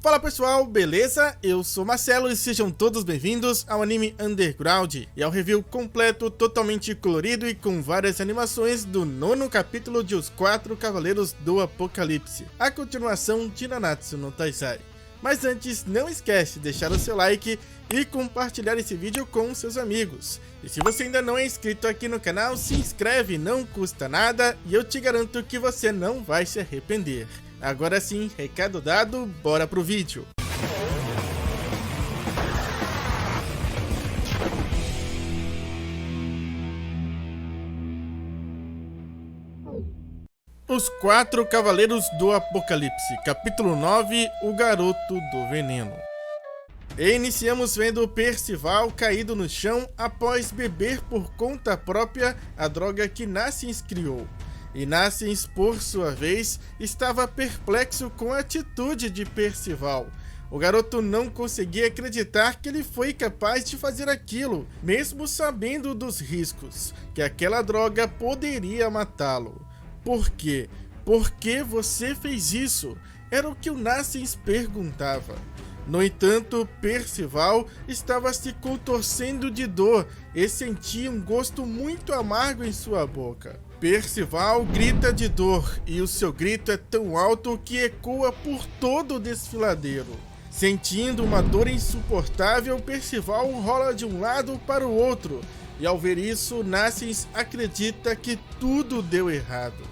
Fala pessoal, beleza? Eu sou Marcelo e sejam todos bem-vindos ao Anime Underground e ao review completo, totalmente colorido e com várias animações do 9º capítulo de Os Quatro Cavaleiros do Apocalipse, a continuação de Nanatsu no Taizai. Mas antes, não esquece de deixar o seu like e compartilhar esse vídeo com seus amigos. E se você ainda não é inscrito aqui no canal, se inscreve, não custa nada e eu te garanto que você não vai se arrepender. Agora sim, recado dado, bora pro vídeo. Os Quatro Cavaleiros do Apocalipse, capítulo 9, O Garoto do Veneno. E iniciamos vendo Percival caído no chão após beber por conta própria a droga que Nassins criou. E Nassins, por sua vez, estava perplexo com a atitude de Percival. O garoto não conseguia acreditar que ele foi capaz de fazer aquilo, mesmo sabendo dos riscos, que aquela droga poderia matá-lo. Por quê? Por que você fez isso? Era o que o Nassins perguntava. No entanto, Percival estava se contorcendo de dor e sentia um gosto muito amargo em sua boca. Percival grita de dor e o seu grito é tão alto que ecoa por todo o desfiladeiro. Sentindo uma dor insuportável, Percival rola de um lado para o outro e ao ver isso, Nassins acredita que tudo deu errado.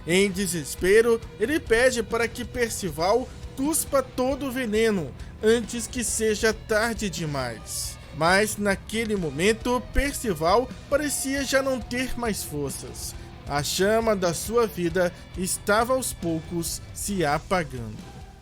Em desespero, ele pede para que Percival cuspa todo o veneno antes que seja tarde demais. Mas naquele momento, Percival parecia já não ter mais forças. A chama da sua vida estava aos poucos se apagando.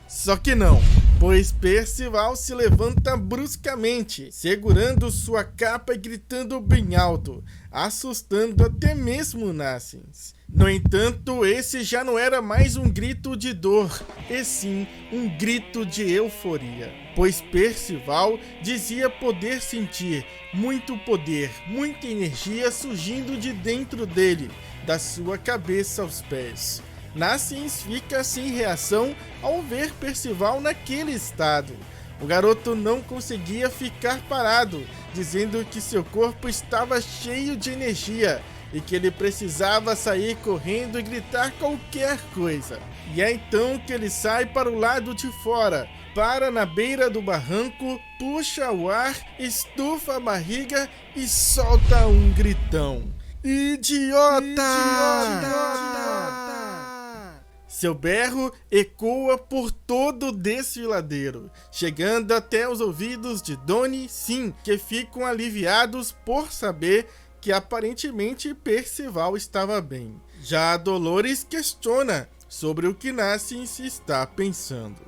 Só que não, pois Percival se levanta bruscamente, segurando sua capa e gritando bem alto, assustando até mesmo Nassins. No entanto, esse já não era mais um grito de dor, e sim um grito de euforia, pois Percival dizia poder sentir muito poder, muita energia surgindo de dentro dele, da sua cabeça aos pés. Nassins fica sem reação ao ver Percival naquele estado. O garoto não conseguia ficar parado, dizendo que seu corpo estava cheio de energia e que ele precisava sair correndo e gritar qualquer coisa. E é então que ele sai para o lado de fora, para na beira do barranco, puxa o ar, estufa a barriga e solta um gritão. Idiota! Seu berro ecoa por todo o desfiladeiro, chegando até os ouvidos de Doni e Sin, que ficam aliviados por saber que aparentemente Percival estava bem. Já Dolores questiona sobre o que Nassins está pensando.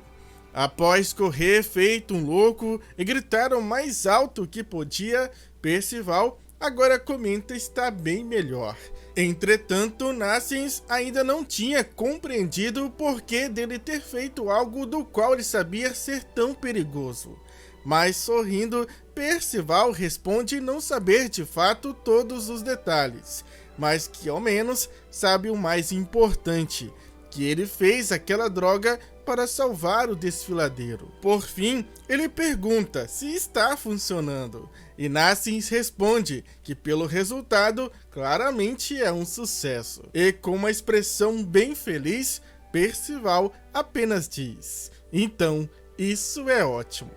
Após correr feito um louco e gritar o mais alto que podia, Percival agora comenta estar bem melhor. Entretanto, Nassins ainda não tinha compreendido o porquê dele ter feito algo do qual ele sabia ser tão perigoso. Mas sorrindo, Percival responde não saber de fato todos os detalhes, mas que ao menos sabe o mais importante, que ele fez aquela droga para salvar o desfiladeiro. Por fim, ele pergunta se está funcionando, e Nassins responde que pelo resultado, claramente é um sucesso. E com uma expressão bem feliz, Percival apenas diz: então, isso é ótimo.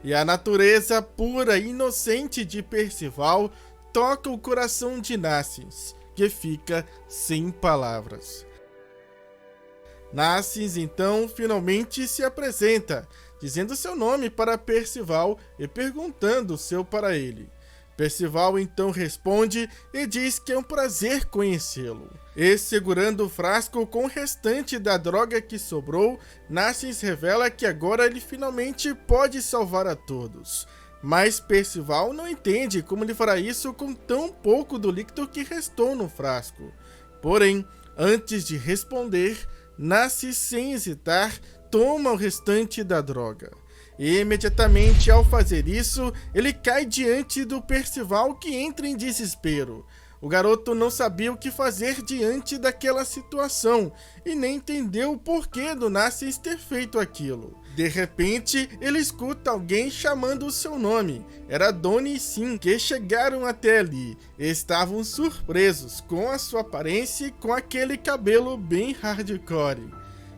E a natureza pura e inocente de Percival toca o coração de Nassins, que fica sem palavras. Nassins então finalmente se apresenta, dizendo seu nome para Percival e perguntando o seu para ele. Percival então responde e diz que é um prazer conhecê-lo. E segurando o frasco com o restante da droga que sobrou, Nassins revela que agora ele finalmente pode salvar a todos. Mas Percival não entende como ele fará isso com tão pouco do líquido que restou no frasco. Porém, antes de responder, Nassins, sem hesitar, toma o restante da droga. E imediatamente ao fazer isso, ele cai diante do Percival, que entra em desespero. O garoto não sabia o que fazer diante daquela situação e nem entendeu o porquê do Narcís ter feito aquilo. De repente, ele escuta alguém chamando o seu nome. Era Donnie e Sim, que chegaram até ali. Estavam surpresos com a sua aparência e com aquele cabelo bem hardcore.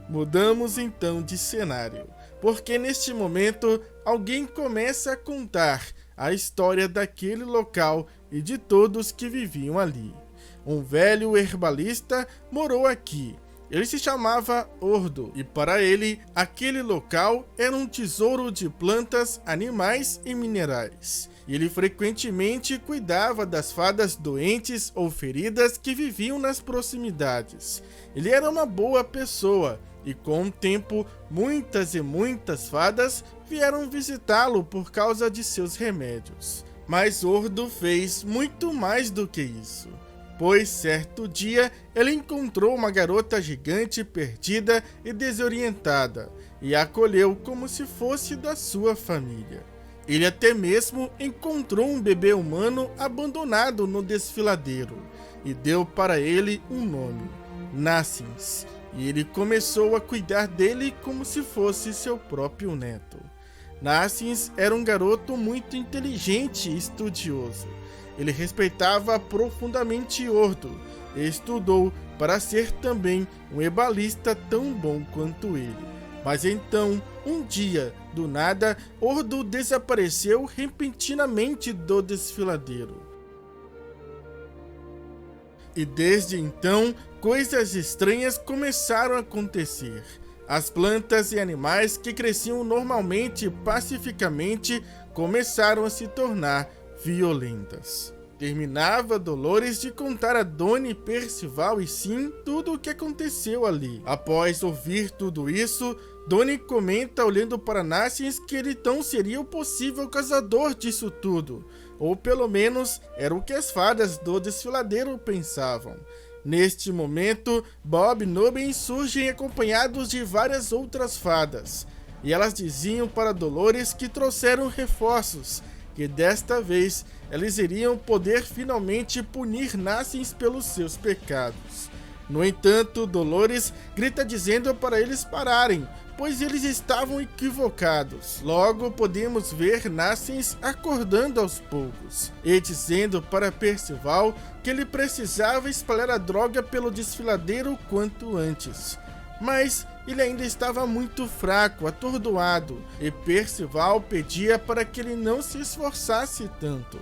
Mudamos então de cenário, porque neste momento alguém começa a contar a história daquele local e de todos que viviam ali. Um velho herbalista morou aqui. Ele se chamava Ordo, e para ele, aquele local era um tesouro de plantas, animais e minerais. E ele frequentemente cuidava das fadas doentes ou feridas que viviam nas proximidades. Ele era uma boa pessoa, e com o tempo, muitas e muitas fadas vieram visitá-lo por causa de seus remédios. Mas Ordo fez muito mais do que isso. Pois certo dia ele encontrou uma garota gigante perdida e desorientada e a acolheu como se fosse da sua família. Ele até mesmo encontrou um bebê humano abandonado no desfiladeiro e deu para ele um nome, Narcís, e ele começou a cuidar dele como se fosse seu próprio neto. Narcís era um garoto muito inteligente e estudioso. Ele respeitava profundamente Ordo e estudou para ser também um herbalista tão bom quanto ele. Mas então, um dia, do nada, Ordo desapareceu repentinamente do desfiladeiro. E desde então, coisas estranhas começaram a acontecer. As plantas e animais que cresciam normalmente e pacificamente começaram a se tornar violentas. Terminava Dolores de contar a Donnie, Percival e Sim tudo o que aconteceu ali. Após ouvir tudo isso, Donnie comenta olhando para Narcís que ele então seria o possível causador disso tudo, ou pelo menos era o que as fadas do desfiladeiro pensavam. Neste momento, Bob e Nuben surgem acompanhados de várias outras fadas, e elas diziam para Dolores que trouxeram reforços, que desta vez eles iriam poder finalmente punir Narcís pelos seus pecados. No entanto, Dolores grita dizendo para eles pararem, pois eles estavam equivocados. Logo podemos ver Narcís acordando aos poucos e dizendo para Percival que ele precisava espalhar a droga pelo desfiladeiro quanto antes. Mas ele ainda estava muito fraco, atordoado, e Percival pedia para que ele não se esforçasse tanto.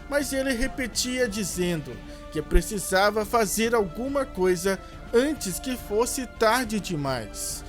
Mas ele repetia dizendo que precisava fazer alguma coisa antes que fosse tarde demais.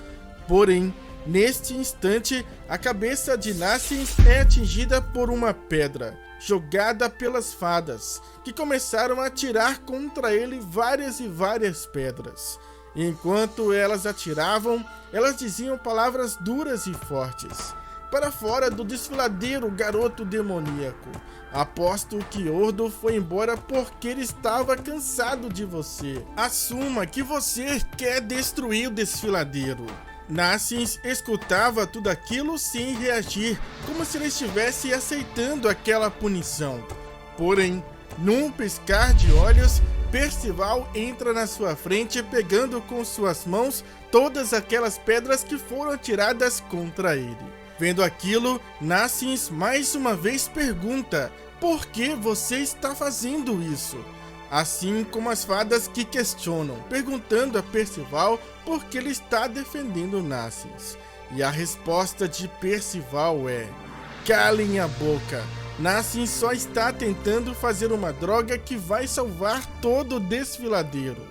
Porém, neste instante, a cabeça de Narcís é atingida por uma pedra, jogada pelas fadas, que começaram a atirar contra ele várias e várias pedras. Enquanto elas atiravam, elas diziam palavras duras e fortes. Para fora do desfiladeiro, garoto demoníaco. Aposto que Ordo foi embora porque ele estava cansado de você. Assuma que você quer destruir o desfiladeiro. Narcís escutava tudo aquilo sem reagir, como se ele estivesse aceitando aquela punição. Porém, num piscar de olhos, Percival entra na sua frente pegando com suas mãos todas aquelas pedras que foram atiradas contra ele. Vendo aquilo, Narcís mais uma vez pergunta: por que você está fazendo isso? Assim como as fadas que questionam, perguntando a Percival por que ele está defendendo Narcís. E a resposta de Percival é: calem a boca. Narcís só está tentando fazer uma droga que vai salvar todo o desfiladeiro.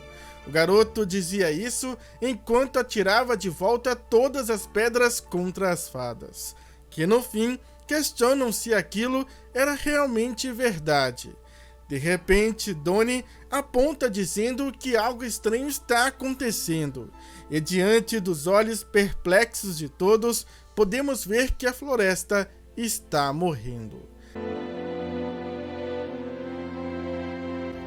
O garoto dizia isso enquanto atirava de volta todas as pedras contra as fadas, que no fim questionam se aquilo era realmente verdade. De repente, Donnie aponta dizendo que algo estranho está acontecendo, e diante dos olhos perplexos de todos, podemos ver que a floresta está morrendo.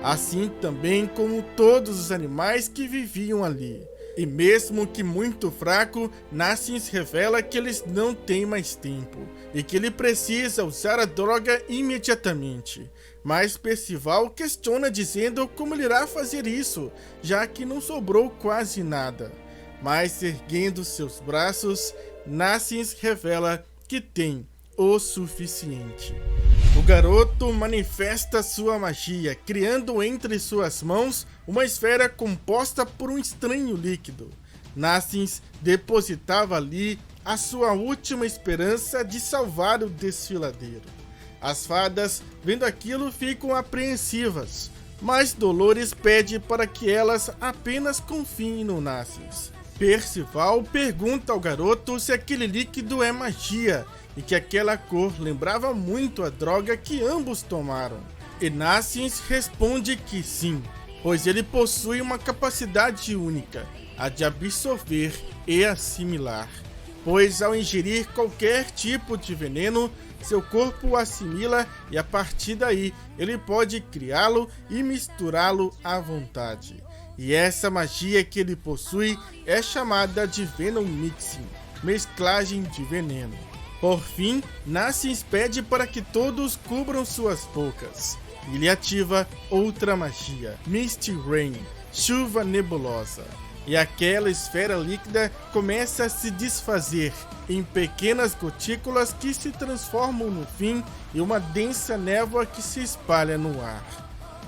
Assim também como todos os animais que viviam ali. E mesmo que muito fraco, Nassins revela que eles não têm mais tempo e que ele precisa usar a droga imediatamente. Mas Percival questiona dizendo como ele irá fazer isso, já que não sobrou quase nada. Mas erguendo seus braços, Nassins revela que tem o suficiente. O garoto manifesta sua magia, criando entre suas mãos uma esfera composta por um estranho líquido. Nassins depositava ali a sua última esperança de salvar o desfiladeiro. As fadas, vendo aquilo, ficam apreensivas, mas Dolores pede para que elas apenas confiem no Nassins. Percival pergunta ao garoto se aquele líquido é magia, e que aquela cor lembrava muito a droga que ambos tomaram. E Nassins responde que sim, pois ele possui uma capacidade única, a de absorver e assimilar. Pois ao ingerir qualquer tipo de veneno, seu corpo o assimila e a partir daí ele pode criá-lo e misturá-lo à vontade. E essa magia que ele possui é chamada de Venom Mixing, mesclagem de veneno. Por fim, Nassins pede para que todos cubram suas bocas. Ele ativa outra magia, Misty Rain, chuva nebulosa. E aquela esfera líquida começa a se desfazer em pequenas gotículas que se transformam no fim em uma densa névoa que se espalha no ar.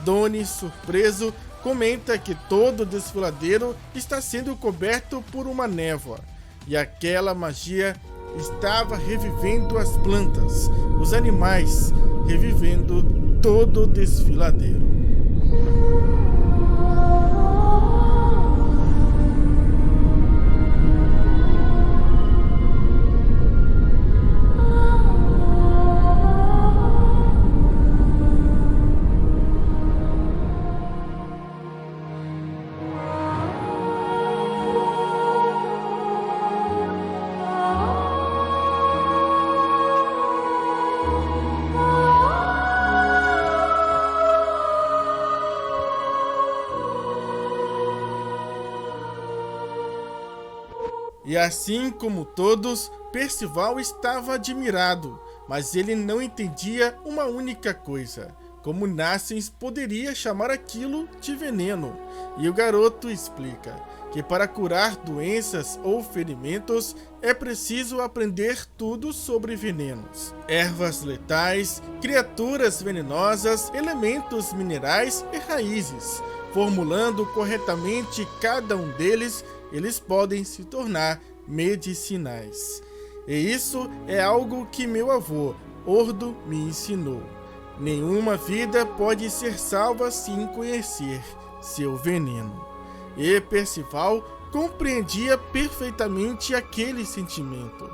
Donnie, surpreso, comenta que todo o desfiladeiro está sendo coberto por uma névoa. E aquela magia estava revivendo as plantas, os animais, revivendo todo o desfiladeiro. E assim como todos, Percival estava admirado, mas ele não entendia uma única coisa: como Nassins poderia chamar aquilo de veneno. E o garoto explica que para curar doenças ou ferimentos é preciso aprender tudo sobre venenos, ervas letais, criaturas venenosas, elementos minerais e raízes. Formulando corretamente cada um deles, eles podem se tornar medicinais. E isso é algo que meu avô, Ordo, me ensinou. Nenhuma vida pode ser salva sem conhecer seu veneno. E Percival compreendia perfeitamente aquele sentimento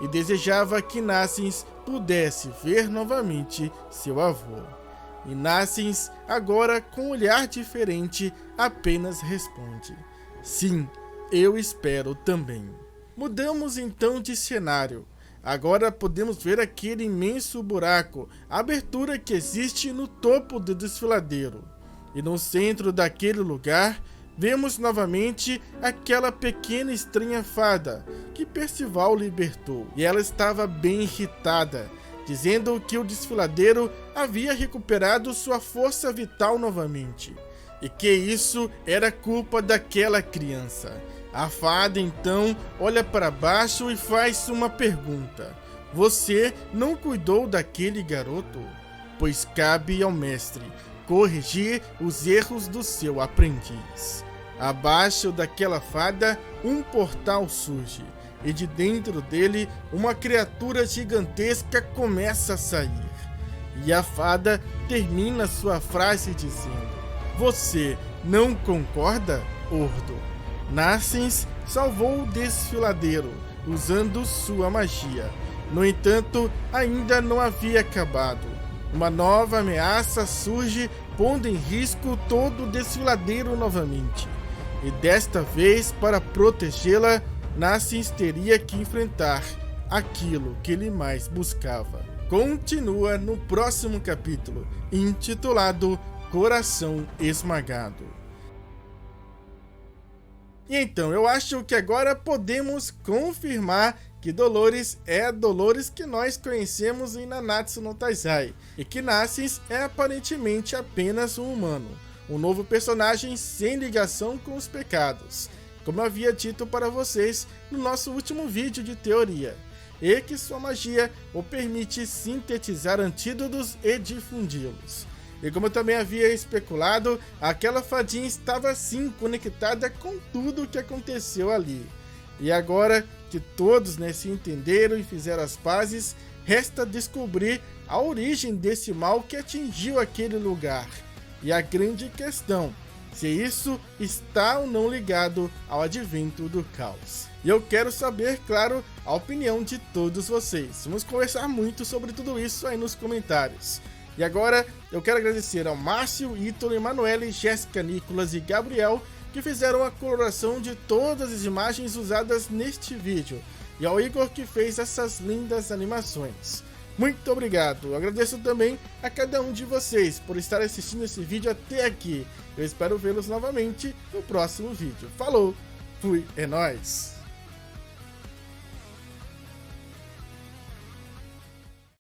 e desejava que Nassins pudesse ver novamente seu avô. E Nassins, agora com um olhar diferente, apenas responde: sim, eu espero também. Mudamos então de cenário. Agora podemos ver aquele imenso buraco, a abertura que existe no topo do desfiladeiro. E no centro daquele lugar, vemos novamente aquela pequena estranha fada que Percival libertou. E ela estava bem irritada, dizendo que o desfiladeiro havia recuperado sua força vital novamente, e que isso era culpa daquela criança. A fada então olha para baixo e faz uma pergunta: você não cuidou daquele garoto? Pois cabe ao mestre corrigir os erros do seu aprendiz. Abaixo daquela fada, um portal surge, e de dentro dele, uma criatura gigantesca começa a sair. E a fada termina sua frase dizendo: você não concorda, Ordo? Nassins salvou o desfiladeiro, usando sua magia. No entanto, ainda não havia acabado. Uma nova ameaça surge, pondo em risco todo o desfiladeiro novamente. E desta vez, para protegê-la, Nassins teria que enfrentar aquilo que ele mais buscava. Continua no próximo capítulo, intitulado Coração Esmagado. E então, eu acho que agora podemos confirmar que Dolores é a Dolores que nós conhecemos em Nanatsu no Taizai, e que Nasus é aparentemente apenas um humano, um novo personagem sem ligação com os pecados, como eu havia dito para vocês no nosso último vídeo de teoria, e que sua magia o permite sintetizar antídotos e difundi-los. E como eu também havia especulado, aquela fadinha estava sim conectada com tudo o que aconteceu ali. E agora que todos se entenderam e fizeram as pazes, resta descobrir a origem desse mal que atingiu aquele lugar. E a grande questão, se isso está ou não ligado ao advento do caos. E eu quero saber, claro, a opinião de todos vocês. Vamos conversar muito sobre tudo isso aí nos comentários. E agora eu quero agradecer ao Márcio, Ítalo, Emanuele, Jéssica, Nicolas e Gabriel, que fizeram a coloração de todas as imagens usadas neste vídeo, e ao Igor, que fez essas lindas animações. Muito obrigado! Eu agradeço também a cada um de vocês por estar assistindo esse vídeo até aqui. Eu espero vê-los novamente no próximo vídeo. Falou, fui, é nóis!